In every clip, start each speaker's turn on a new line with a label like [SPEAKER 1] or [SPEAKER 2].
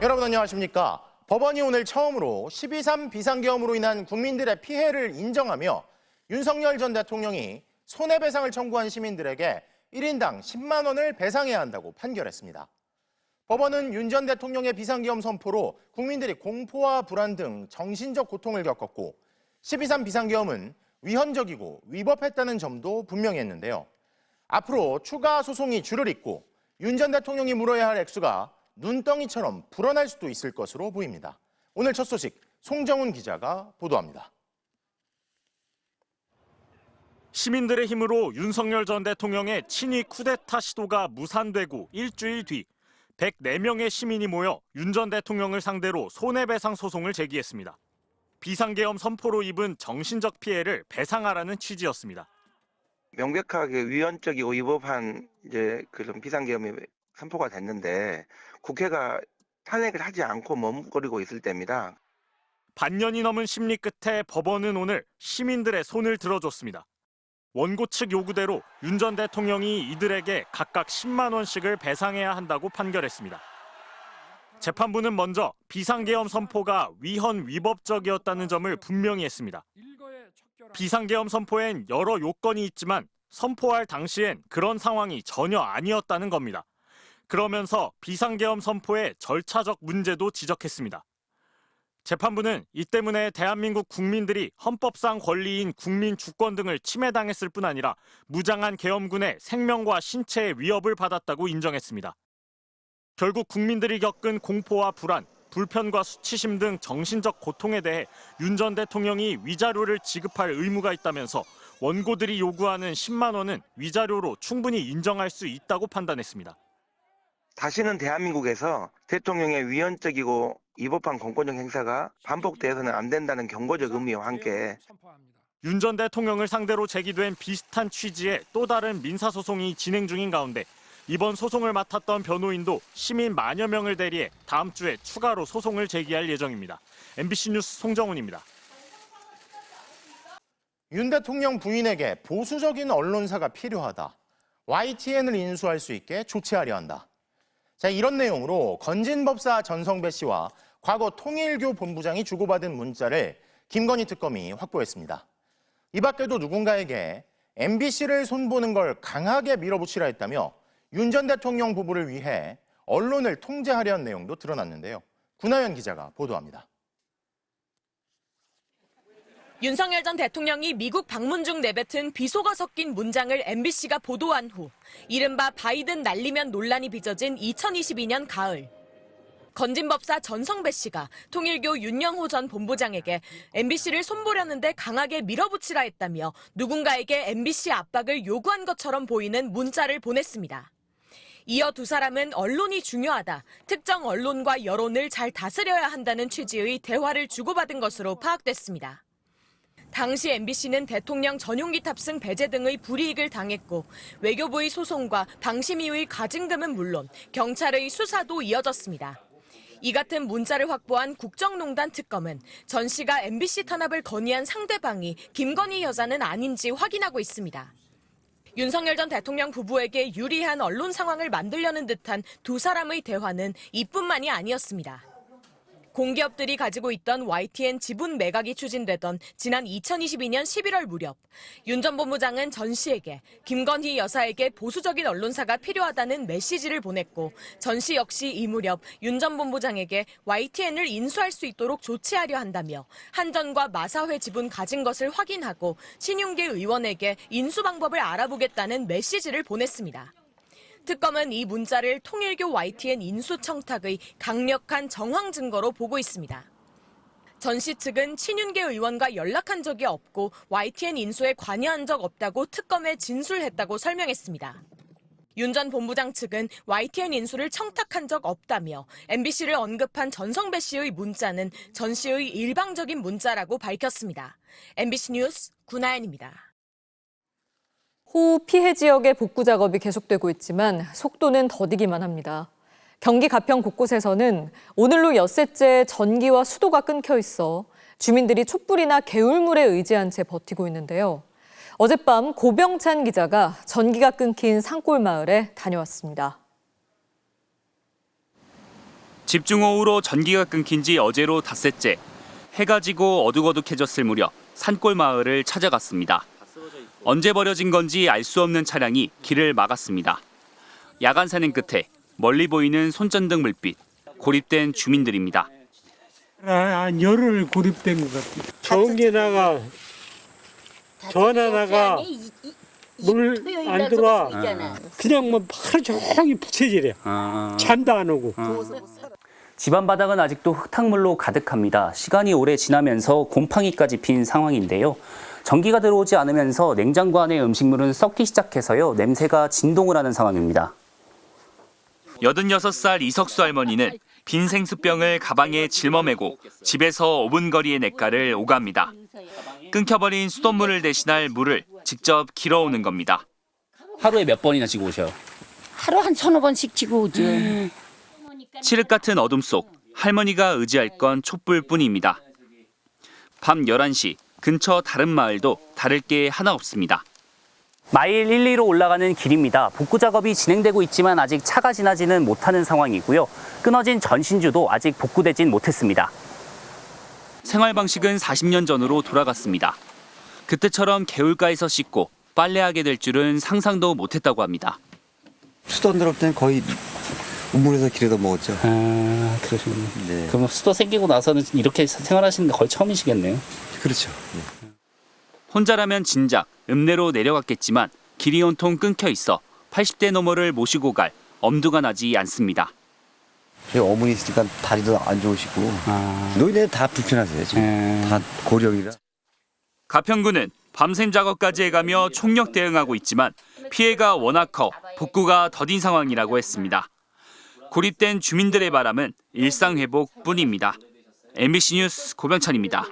[SPEAKER 1] 여러분 안녕하십니까? 법원이 오늘 처음으로 12.3 비상계엄으로 인한 국민들의 피해를 인정하며 윤석열 전 대통령이 손해배상을 청구한 시민들에게 1인당 10만 원을 배상해야 한다고 판결했습니다. 법원은 윤 전 대통령의 비상계엄 선포로 국민들이 공포와 불안 등 정신적 고통을 겪었고 12.3 비상계엄은 위헌적이고 위법했다는 점도 분명히 했는데요. 앞으로 추가 소송이 줄을 잇고 윤 전 대통령이 물어야 할 액수가 눈덩이처럼 불어날 수도 있을 것으로 보입니다. 오늘 첫 소식 송정훈 기자가 보도합니다.
[SPEAKER 2] 시민들의 힘으로 윤석열 전 대통령의 친위 쿠데타 시도가 무산되고 일주일 뒤 104명의 시민이 모여 윤 전 대통령을 상대로 손해배상 소송을 제기했습니다. 비상계엄 선포로 입은 정신적 피해를 배상하라는 취지였습니다.
[SPEAKER 3] 명백하게 위헌적이고 위법한 그런 비상계엄이 선포가 됐는데 국회가 탄핵을 하지 않고 머뭇거리고 있을 때입니다.
[SPEAKER 2] 반년이 넘은 심리 끝에 법원은 오늘 시민들의 손을 들어줬습니다. 원고 측 요구대로 윤 전 대통령이 이들에게 각각 10만 원씩을 배상해야 한다고 판결했습니다. 재판부는 먼저 비상계엄 선포가 위헌 위법적이었다는 점을 분명히 했습니다. 비상계엄 선포엔 여러 요건이 있지만 선포할 당시엔 그런 상황이 전혀 아니었다는 겁니다. 그러면서 비상계엄 선포의 절차적 문제도 지적했습니다. 재판부는 이 때문에 대한민국 국민들이 헌법상 권리인 국민 주권 등을 침해당했을 뿐 아니라 무장한 계엄군의 생명과 신체에 위협을 받았다고 인정했습니다. 결국 국민들이 겪은 공포와 불안, 불편과 수치심 등 정신적 고통에 대해 윤 전 대통령이 위자료를 지급할 의무가 있다면서 원고들이 요구하는 10만 원은 위자료로 충분히 인정할 수 있다고 판단했습니다.
[SPEAKER 3] 다시는 대한민국에서 대통령의 위헌적이고 위법한 공권력 행사가 반복되어서는 안 된다는 경고적 의미와 함께
[SPEAKER 2] 윤 전 대통령을 상대로 제기된 비슷한 취지의 또 다른 민사소송이 진행 중인 가운데 이번 소송을 맡았던 변호인도 시민 만여 명을 대리해 다음 주에 추가로 소송을 제기할 예정입니다. MBC 뉴스 송정훈입니다.
[SPEAKER 1] 윤 대통령 부인에게 보수적인 언론사가 필요하다. YTN을 인수할 수 있게 조치하려 한다. 자, 이런 내용으로 건진법사 전성배 씨와 과거 통일교 본부장이 주고받은 문자를 김건희 특검이 확보했습니다. 이 밖에도 누군가에게 MBC를 손보는 걸 강하게 밀어붙이라 했다며 윤 전 대통령 부부를 위해 언론을 통제하려는 내용도 드러났는데요. 구나연 기자가 보도합니다.
[SPEAKER 4] 윤석열 전 대통령이 미국 방문 중 내뱉은 비속어 섞인 문장을 MBC가 보도한 후 이른바 바이든 날리면 논란이 빚어진 2022년 가을. 건진법사 전성배 씨가 통일교 윤영호 전 본부장에게 MBC를 손보려는데 강하게 밀어붙이라 했다며 누군가에게 MBC 압박을 요구한 것처럼 보이는 문자를 보냈습니다. 이어 두 사람은 언론이 중요하다, 특정 언론과 여론을 잘 다스려야 한다는 취지의 대화를 주고받은 것으로 파악됐습니다. 당시 MBC는 대통령 전용기 탑승 배제 등의 불이익을 당했고 외교부의 소송과 방심위의 가증금은 물론 경찰의 수사도 이어졌습니다. 이 같은 문자를 확보한 국정농단 특검은 전 씨가 MBC 탄압을 건의한 상대방이 김건희 여사는 아닌지 확인하고 있습니다. 윤석열 전 대통령 부부에게 유리한 언론 상황을 만들려는 듯한 두 사람의 대화는 이뿐만이 아니었습니다. 공기업들이 가지고 있던 YTN 지분 매각이 추진되던 지난 2022년 11월 무렵 윤 전 본부장은 전 씨에게 김건희 여사에게 보수적인 언론사가 필요하다는 메시지를 보냈고 전 씨 역시 이 무렵 윤 전 본부장에게 YTN을 인수할 수 있도록 조치하려 한다며 한전과 마사회 지분 가진 것을 확인하고 신윤계 의원에게 인수 방법을 알아보겠다는 메시지를 보냈습니다. 특검은 이 문자를 통일교 YTN 인수 청탁의 강력한 정황 증거로 보고 있습니다. 전 씨 측은 신윤계 의원과 연락한 적이 없고 YTN 인수에 관여한 적 없다고 특검에 진술했다고 설명했습니다. 윤 전 본부장 측은 YTN 인수를 청탁한 적 없다며 MBC를 언급한 전성배 씨의 문자는 전 씨의 일방적인 문자라고 밝혔습니다. MBC 뉴스 구나연입니다.
[SPEAKER 5] 호우 피해 지역의 복구 작업이 계속되고 있지만 속도는 더디기만 합니다. 경기 가평 곳곳에서는 오늘로 엿새째 전기와 수도가 끊겨 있어 주민들이 촛불이나 개울물에 의지한 채 버티고 있는데요. 어젯밤 고병찬 기자가 전기가 끊긴 산골 마을에 다녀왔습니다.
[SPEAKER 6] 집중호우로 전기가 끊긴 지 어제로 닷새째. 해가 지고 어둑어둑해졌을 무렵 산골 마을을 찾아갔습니다. 언제 버려진 건지 알 수 없는 차량이 길을 막았습니다. 야간 산행 끝에 멀리 보이는 손전등 불빛, 고립된 주민들입니다.
[SPEAKER 7] 열흘 고립된 것 같아요. 전기 나가, 전화 나가, 물 안 들어와. 그냥 뭐 하루 종일 부채질해. 잠도 안 오고.
[SPEAKER 8] 집안 바닥은 아직도 흙탕물로 가득합니다. 시간이 오래 지나면서 곰팡이까지 핀 상황인데요. 전기가 들어오지 않으면서 냉장고 안의 음식물은 썩기 시작해서요. 냄새가 진동을 하는 상황입니다.
[SPEAKER 6] 86살 이석수 할머니는 빈 생수병을 가방에 짊어매고 집에서 5분 거리의 냇가를 오갑니다. 끊겨버린 수돗물을 대신할 물을 직접 길어오는 겁니다.
[SPEAKER 8] 하루에 몇 번이나 지고 오셔요?
[SPEAKER 9] 하루 한 서너 번씩 지고 오죠.
[SPEAKER 6] 칠흑 같은 어둠 속 할머니가 의지할 건 촛불뿐입니다. 밤 11시 근처 다른 마을도 다를 게 하나 없습니다.
[SPEAKER 8] 마일 1, 2로 올라가는 길입니다. 복구 작업이 진행되고 있지만 아직 차가 지나지는 못하는 상황이고요. 끊어진 전신주도 아직 복구되진 못했습니다.
[SPEAKER 6] 생활 방식은 40년 전으로 돌아갔습니다. 그때처럼 개울가에서 씻고 빨래하게 될 줄은 상상도 못했다고 합니다.
[SPEAKER 10] 수도 안 들어올 때는 거의 우물에서 길에다 먹었죠.
[SPEAKER 8] 아, 그러시군요.
[SPEAKER 10] 네.
[SPEAKER 8] 그럼 수도 생기고 나서는 이렇게 생활하시는 게 거의 처음이시겠네요.
[SPEAKER 10] 그렇죠. 네.
[SPEAKER 6] 혼자라면 진작 읍내로 내려갔겠지만 길이 온통 끊겨 있어 80대 너머를 모시고 갈 엄두가 나지 않습니다.
[SPEAKER 10] 저희 어머니 있으니까 다리도 안 좋으시고 노인네는 다 불편하세요. 지금 다 고령이라.
[SPEAKER 6] 가평군은 밤샘 작업까지 해가며 총력 대응하고 있지만 피해가 워낙 커 복구가 더딘 상황이라고 했습니다. 고립된 주민들의 바람은 일상 회복뿐입니다. MBC 뉴스 고병찬입니다.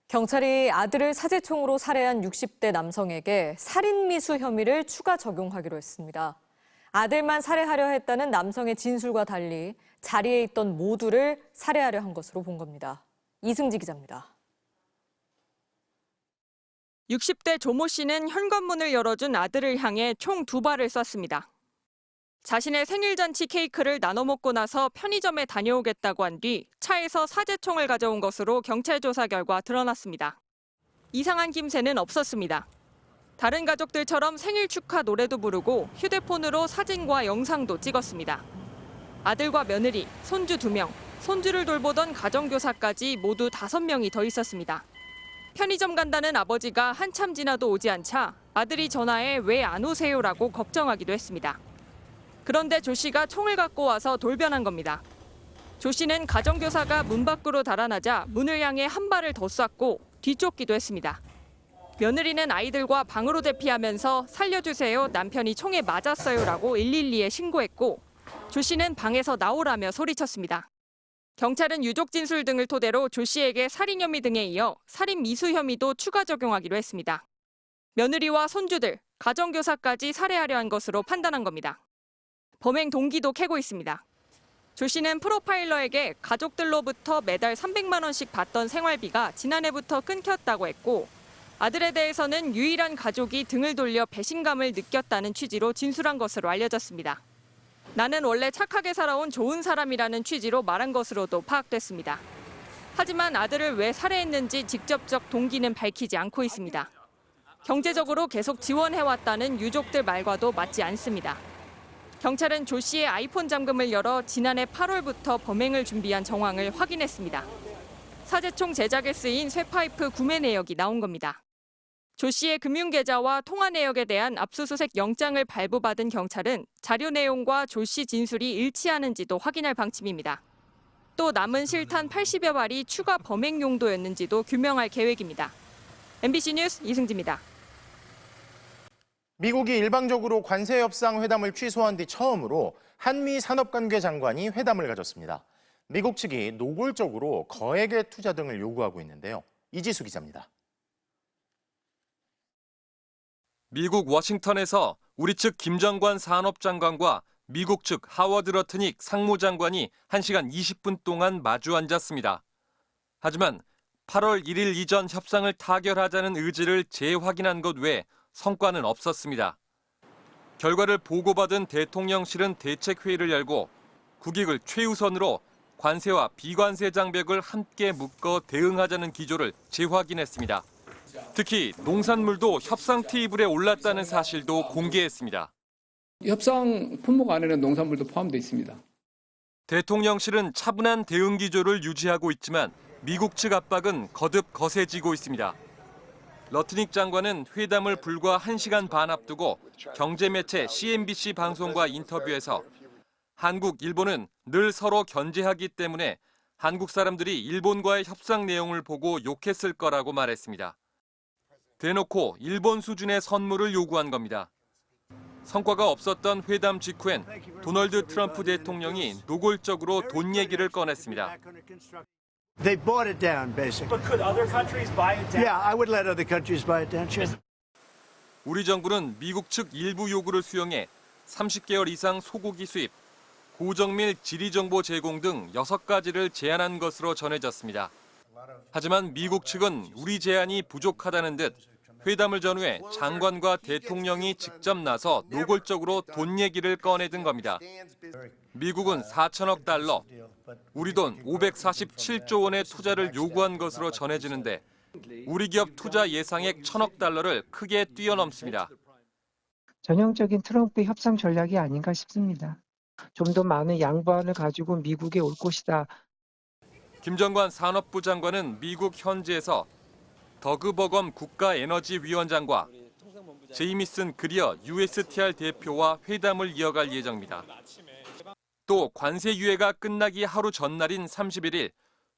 [SPEAKER 5] 경찰이 아들을 사제총으로 살해한 60대 남성에게 살인미수 혐의를 추가 적용하기로 했습니다. 아들만 살해하려 했다는 남성의 진술과 달리 자리에 있던 모두를 살해하려 한 것으로 본 겁니다. 이승지 기자입니다.
[SPEAKER 11] 60대 조모 씨는 현관문을 열어준 아들을 향해 총 2발을 쐈습니다. 자신의 생일잔치 케이크를 나눠 먹고 나서 편의점에 다녀오겠다고 한 뒤 차에서 사제총을 가져온 것으로 경찰 조사 결과 드러났습니다. 이상한 김새는 없었습니다. 다른 가족들처럼 생일 축하 노래도 부르고 휴대폰으로 사진과 영상도 찍었습니다. 아들과 며느리, 손주 2명, 손주를 돌보던 가정교사까지 모두 5명이 더 있었습니다. 편의점 간다는 아버지가 한참 지나도 오지 않자 아들이 전화해 왜 안 오세요라고 걱정하기도 했습니다. 그런데 조 씨가 총을 갖고 와서 돌변한 겁니다. 조 씨는 가정교사가 문 밖으로 달아나자 문을 향해 한 발을 더 쐈고 뒤쫓기도 했습니다. 며느리는 아이들과 방으로 대피하면서 살려주세요, 남편이 총에 맞았어요라고 112에 신고했고 조 씨는 방에서 나오라며 소리쳤습니다. 경찰은 유족 진술 등을 토대로 조 씨에게 살인 혐의 등에 이어 살인 미수 혐의도 추가 적용하기로 했습니다. 며느리와 손주들, 가정교사까지 살해하려 한 것으로 판단한 겁니다. 범행 동기도 캐고 있습니다. 조 씨는 프로파일러에게 가족들로부터 매달 300만 원씩 받던 생활비가 지난해부터 끊겼다고 했고 아들에 대해서는 유일한 가족이 등을 돌려 배신감을 느꼈다는 취지로 진술한 것으로 알려졌습니다. 나는 원래 착하게 살아온 좋은 사람이라는 취지로 말한 것으로도 파악됐습니다. 하지만 아들을 왜 살해했는지 직접적 동기는 밝히지 않고 있습니다. 경제적으로 계속 지원해왔다는 유족들 말과도 맞지 않습니다. 경찰은 조 씨의 아이폰 잠금을 열어 지난해 8월부터 범행을 준비한 정황을 확인했습니다. 사제총 제작에 쓰인 쇠파이프 구매 내역이 나온 겁니다. 조 씨의 금융계좌와 통화 내역에 대한 압수수색 영장을 발부받은 경찰은 자료 내용과 조 씨 진술이 일치하는지도 확인할 방침입니다. 또 남은 실탄 80여 발이 추가 범행 용도였는지도 규명할 계획입니다. MBC 뉴스 이승지입니다.
[SPEAKER 1] 미국이 일방적으로 관세 협상 회담을 취소한 뒤 처음으로 한미 산업관계 장관이 회담을 가졌습니다. 미국 측이 노골적으로 거액의 투자 등을 요구하고 있는데요. 이지수 기자입니다.
[SPEAKER 12] 미국 워싱턴에서 우리 측 김정관 산업장관과 미국 측 하워드 러트닉 상무장관이 1시간 20분 동안 마주 앉았습니다. 하지만 8월 1일 이전 협상을 타결하자는 의지를 재확인한 것 외에 성과는 없었습니다. 결과를 보고받은 대통령실은 대책회의를 열고 국익을 최우선으로 관세와 비관세 장벽을 함께 묶어 대응하자는 기조를 재확인했습니다. 특히 농산물도 협상 테이블에 올랐다는 사실도 공개했습니다.
[SPEAKER 13] 협상 품목 안에는 농산물도 포함되어 있습니다.
[SPEAKER 12] 대통령실은 차분한 대응 기조를 유지하고 있지만 미국 측 압박은 거듭 거세지고 있습니다. 러트닉 장관은 회담을 불과 1시간 반 앞두고 경제매체 CNBC 방송과 인터뷰에서 한국, 일본은 늘 서로 견제하기 때문에 한국 사람들이 일본과의 협상 내용을 보고 욕했을 거라고 말했습니다. 대놓고 일본 수준의 선물을 요구한 겁니다. 성과가 없었던 회담 직후엔 도널드 트럼프 대통령이 노골적으로 돈 얘기를 꺼냈습니다.
[SPEAKER 14] They bought it down, basically. But could other countries buy it down? Yeah, I would let other countries buy it down. Sure.
[SPEAKER 12] 우리 정부는 미국 측 일부 요구를 수용해 30개월 이상 소고기 수입, 고정밀 지리정보 제공 등 6가지를 제안한 것으로 전해졌습니다. 하지만 미국 측은 우리 제안이 부족하다는 듯 회담을 전후해 장관과 대통령이 직접 나서 노골적으로 돈 얘기를 꺼내든 겁니다. 미국은 4천억 달러, 우리 돈 547조 원의 투자를 요구한 것으로 전해지는데 우리 기업 투자 예상액 1천억 달러를 크게 뛰어넘습니다.
[SPEAKER 15] 전형적인 트럼프 협상 전략이 아닌가 싶습니다. 좀 더 많은 양보안을 가지고 미국에 올 것이다.
[SPEAKER 12] 김정관 산업부 장관은 미국 현지에서 더그 버검 국가에너지위원장과 제이미슨 그리어 USTR 대표와 회담을 이어갈 예정입니다. 또 관세 유예가 끝나기 하루 전날인 31일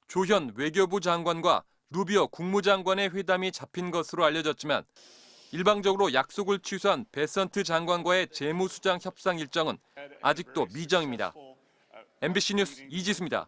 [SPEAKER 12] 조현 외교부 장관과 루비오 국무장관의 회담이 잡힌 것으로 알려졌지만 일방적으로 약속을 취소한 베선트 장관과의 재무수장 협상 일정은 아직도 미정입니다. MBC 뉴스 이지수입니다.